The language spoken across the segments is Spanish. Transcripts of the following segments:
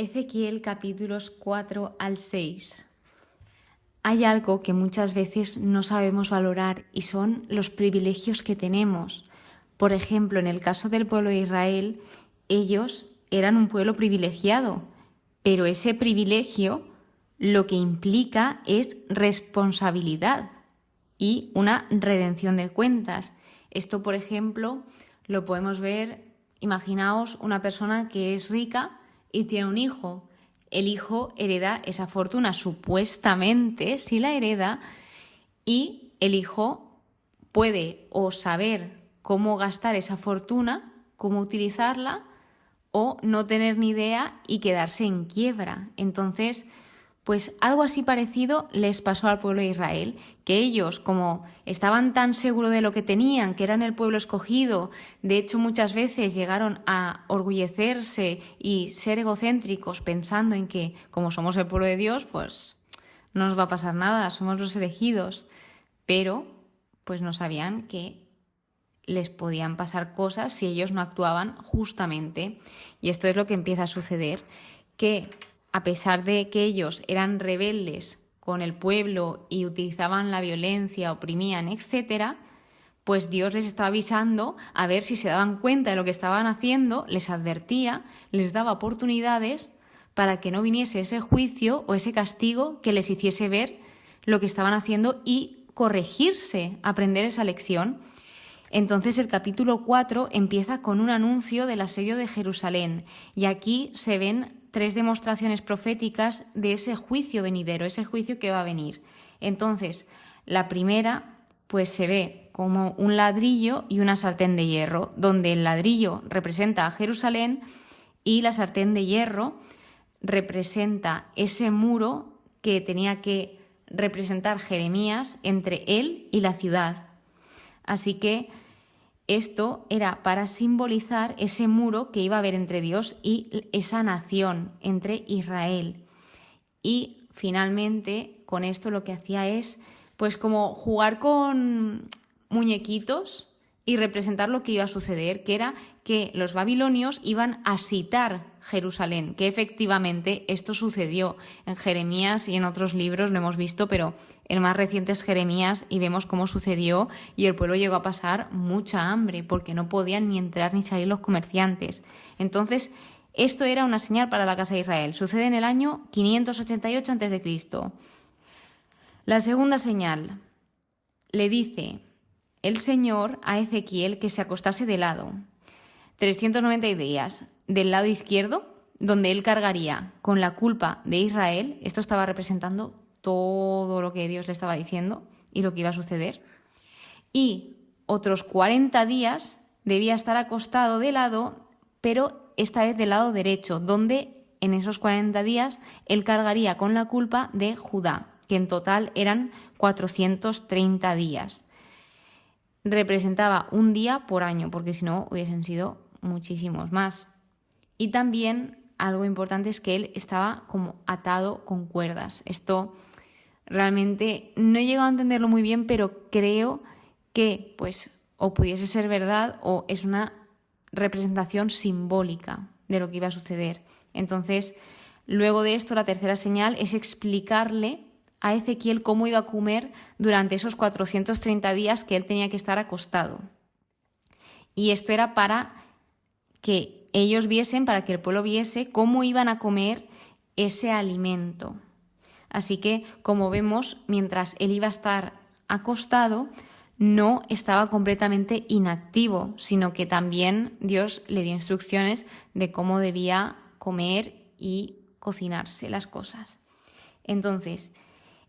Ezequiel capítulos 4 al 6. Hay algo que muchas veces no sabemos valorar y son los privilegios que tenemos. Por ejemplo, en el caso del pueblo de Israel, ellos eran un pueblo privilegiado, pero ese privilegio lo que implica es responsabilidad y una redención de cuentas. Esto, por ejemplo, lo podemos ver, imaginaos una persona que es rica y tiene un hijo. El hijo hereda esa fortuna, supuestamente, si la hereda, y el hijo puede o saber cómo gastar esa fortuna, cómo utilizarla, o no tener ni idea y quedarse en quiebra. Entonces, pues algo así parecido les pasó al pueblo de Israel, que ellos, como estaban tan seguros de lo que tenían, que eran el pueblo escogido, de hecho muchas veces llegaron a orgullecerse y ser egocéntricos pensando en que como somos el pueblo de Dios, pues no nos va a pasar nada, somos los elegidos, pero pues no sabían que les podían pasar cosas si ellos no actuaban justamente. Y esto es lo que empieza a suceder, que a pesar de que ellos eran rebeldes con el pueblo y utilizaban la violencia, oprimían, etc., pues Dios les estaba avisando a ver si se daban cuenta de lo que estaban haciendo, les advertía, les daba oportunidades para que no viniese ese juicio o ese castigo que les hiciese ver lo que estaban haciendo y corregirse, aprender esa lección. Entonces el capítulo 4 empieza con un anuncio del asedio de Jerusalén y aquí se ven 3 demostraciones proféticas de ese juicio venidero, ese juicio que va a venir. Entonces, la primera, pues se ve como un ladrillo y una sartén de hierro, donde el ladrillo representa a Jerusalén y la sartén de hierro representa ese muro que tenía que representar Jeremías entre él y la ciudad. Así que esto era para simbolizar ese muro que iba a haber entre Dios y esa nación, entre Israel. Y finalmente, con esto lo que hacía es, pues como jugar con muñequitos y representar lo que iba a suceder, que era que los babilonios iban a sitar Jerusalén, que efectivamente esto sucedió en Jeremías y en otros libros, lo hemos visto, pero el más reciente es Jeremías y vemos cómo sucedió y el pueblo llegó a pasar mucha hambre porque no podían ni entrar ni salir los comerciantes. Entonces, esto era una señal para la casa de Israel. Sucede en el año 588 a.C. La segunda señal le dice el Señor a Ezequiel que se acostase de lado 390 días del lado izquierdo, donde él cargaría con la culpa de Israel. Esto estaba representando todo lo que Dios le estaba diciendo y lo que iba a suceder. Y otros 40 días debía estar acostado de lado, pero esta vez del lado derecho, donde en esos 40 días él cargaría con la culpa de Judá, que en total eran 430 días. Representaba un día por año, porque si no hubiesen sido muchísimos más. Y también algo importante es que él estaba como atado con cuerdas. Esto realmente no he llegado a entenderlo muy bien, pero creo que pues o pudiese ser verdad o es una representación simbólica de lo que iba a suceder. Entonces, luego de esto, la tercera señal es explicarle a Ezequiel cómo iba a comer durante esos 430 días que él tenía que estar acostado. Y esto era para que ellos viesen, para que el pueblo viese cómo iban a comer ese alimento. Así que, como vemos, mientras él iba a estar acostado, no estaba completamente inactivo, sino que también Dios le dio instrucciones de cómo debía comer y cocinarse las cosas. Entonces,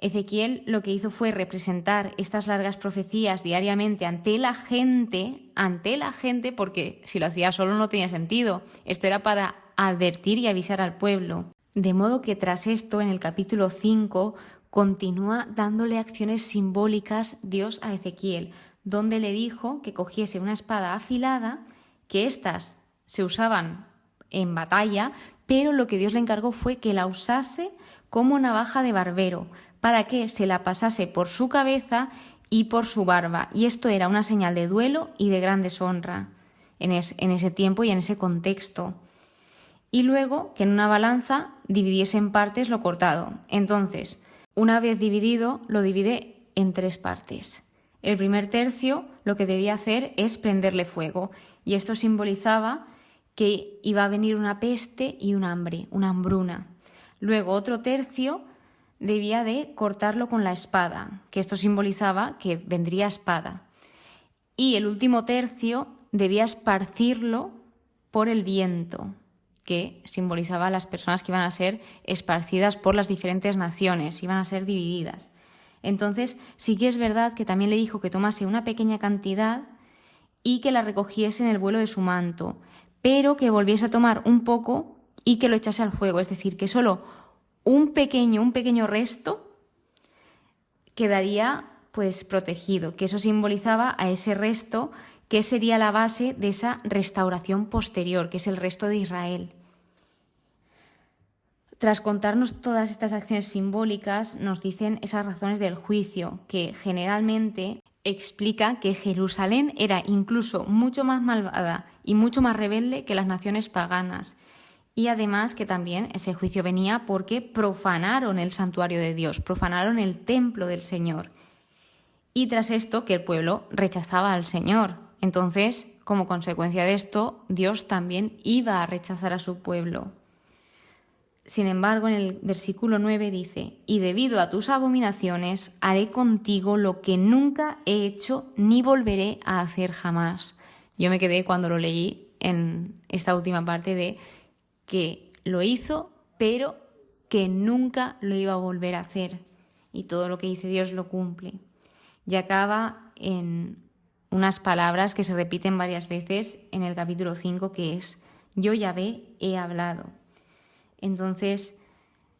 Ezequiel lo que hizo fue representar estas largas profecías diariamente ante la gente, porque si lo hacía solo no tenía sentido. Esto era para advertir y avisar al pueblo. De modo que tras esto, en el capítulo 5, continúa dándole acciones simbólicas Dios a Ezequiel, donde le dijo que cogiese una espada afilada, que éstas se usaban en batalla, pero lo que Dios le encargó fue que la usase como navaja de barbero, para que se la pasase por su cabeza y por su barba. Y esto era una señal de duelo y de gran deshonra en ese tiempo y en ese contexto. y luego que en una balanza dividiese en partes lo cortado. Entonces, una vez dividido, lo divide en 3 partes. El primer tercio lo que debía hacer es prenderle fuego, y esto simbolizaba que iba a venir una peste y un hambre, una hambruna. Luego otro tercio debía de cortarlo con la espada, que esto simbolizaba que vendría espada. Y el último tercio debía esparcirlo por el viento, que simbolizaba a las personas que iban a ser esparcidas por las diferentes naciones, iban a ser divididas. Entonces, sí que es verdad que también le dijo que tomase una pequeña cantidad y que la recogiese en el vuelo de su manto, pero que volviese a tomar un poco y que lo echase al fuego, es decir, que solo un pequeño resto quedaría pues protegido, que eso simbolizaba a ese resto que sería la base de esa restauración posterior, que es el resto de Israel. Tras contarnos todas estas acciones simbólicas, nos dicen esas razones del juicio, que generalmente explica que Jerusalén era incluso mucho más malvada y mucho más rebelde que las naciones paganas. Y además que también ese juicio venía porque profanaron el santuario de Dios, profanaron el templo del Señor. Y tras esto que el pueblo rechazaba al Señor. Entonces, como consecuencia de esto, Dios también iba a rechazar a su pueblo. Sin embargo, en el versículo 9 dice: «Y debido a tus abominaciones haré contigo lo que nunca he hecho ni volveré a hacer jamás». Yo me quedé cuando lo leí en esta última parte de que lo hizo, pero que nunca lo iba a volver a hacer. Y todo lo que dice Dios lo cumple. Y acaba en unas palabras que se repiten varias veces en el capítulo 5, que es: «Yo, Yahvé, he hablado». Entonces,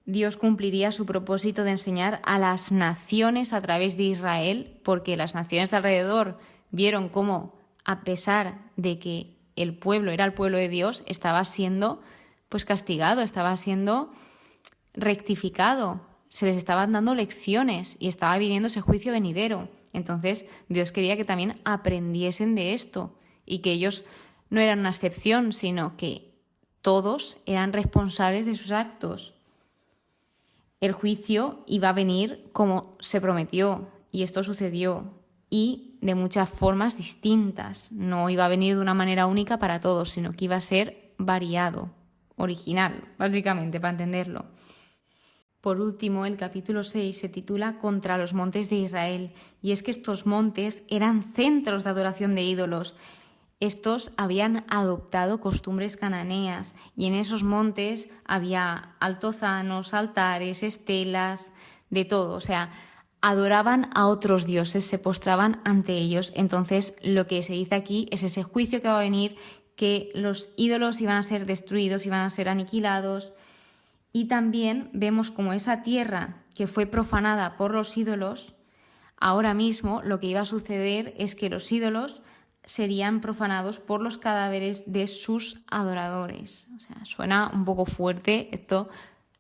Dios cumpliría su propósito de enseñar a las naciones a través de Israel, porque las naciones de alrededor vieron cómo, a pesar de que el pueblo era el pueblo de Dios, estaba siendo pues castigado, estaba siendo rectificado, se les estaban dando lecciones y estaba viniendo ese juicio venidero. Entonces, Dios quería que también aprendiesen de esto y que ellos no eran una excepción, sino que todos eran responsables de sus actos. El juicio iba a venir como se prometió, y esto sucedió, y de muchas formas distintas. No iba a venir de una manera única para todos, sino que iba a ser variado, original, básicamente, para entenderlo. Por último, el capítulo 6 se titula «Contra los montes de Israel», y es que estos montes eran centros de adoración de ídolos. Estos habían adoptado costumbres cananeas y en esos montes había altozanos, altares, estelas, de todo. O sea, adoraban a otros dioses, se postraban ante ellos. Entonces, lo que se dice aquí es ese juicio que va a venir, que los ídolos iban a ser destruidos, iban a ser aniquilados. Y también vemos como esa tierra que fue profanada por los ídolos, ahora mismo lo que iba a suceder es que los ídolos serían profanados por los cadáveres de sus adoradores. O sea, suena un poco fuerte, esto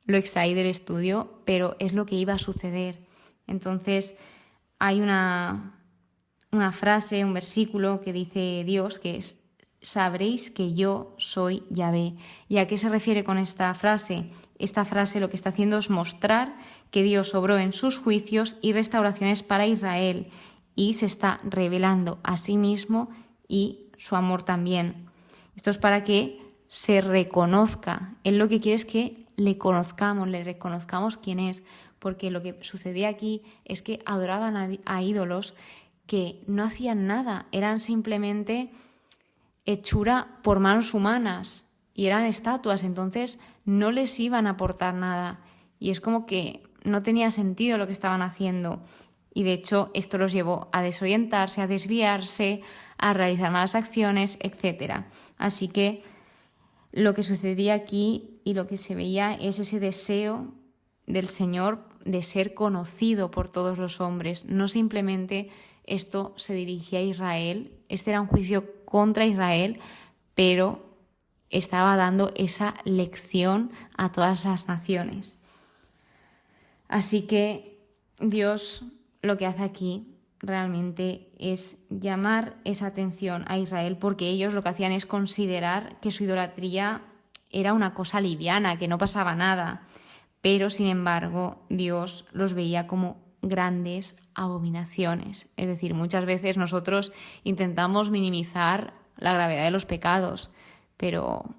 lo extraí del estudio, pero es lo que iba a suceder. Entonces, hay una frase, un versículo que dice Dios, que es: «Sabréis que yo soy Yahvé». ¿Y a qué se refiere con esta frase? Esta frase lo que está haciendo es mostrar que Dios obró en sus juicios y restauraciones para Israel, y se está revelando a sí mismo y su amor también. Esto es para que se reconozca. Él lo que quiere es que le conozcamos, le reconozcamos quién es, porque lo que sucedía aquí es que adoraban a ídolos que no hacían nada, eran simplemente hechura por manos humanas y eran estatuas, entonces no les iban a aportar nada. Y es como que no tenía sentido lo que estaban haciendo. Y de hecho esto los llevó a desorientarse, a desviarse, a realizar malas acciones, etc. Así que lo que sucedía aquí y lo que se veía es ese deseo del Señor de ser conocido por todos los hombres. No simplemente esto se dirigía a Israel, este era un juicio contra Israel, pero estaba dando esa lección a todas las naciones. Así que Dios lo que hace aquí realmente es llamar esa atención a Israel, porque ellos lo que hacían es considerar que su idolatría era una cosa liviana, que no pasaba nada. Pero, sin embargo, Dios los veía como grandes abominaciones. Es decir, muchas veces nosotros intentamos minimizar la gravedad de los pecados, pero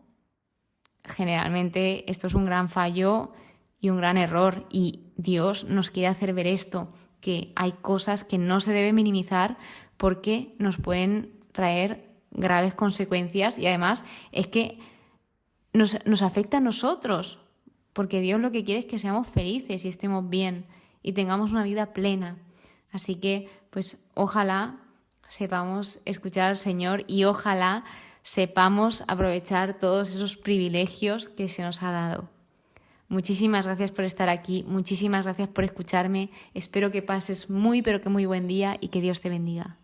generalmente esto es un gran fallo y un gran error, y Dios nos quiere hacer ver esto, que hay cosas que no se deben minimizar porque nos pueden traer graves consecuencias, y además es que nos afecta a nosotros, porque Dios lo que quiere es que seamos felices y estemos bien y tengamos una vida plena. Así que, pues ojalá sepamos escuchar al Señor y ojalá sepamos aprovechar todos esos privilegios que se nos ha dado. Muchísimas gracias por estar aquí, muchísimas gracias por escucharme. Espero que pases muy, pero que muy buen día y que Dios te bendiga.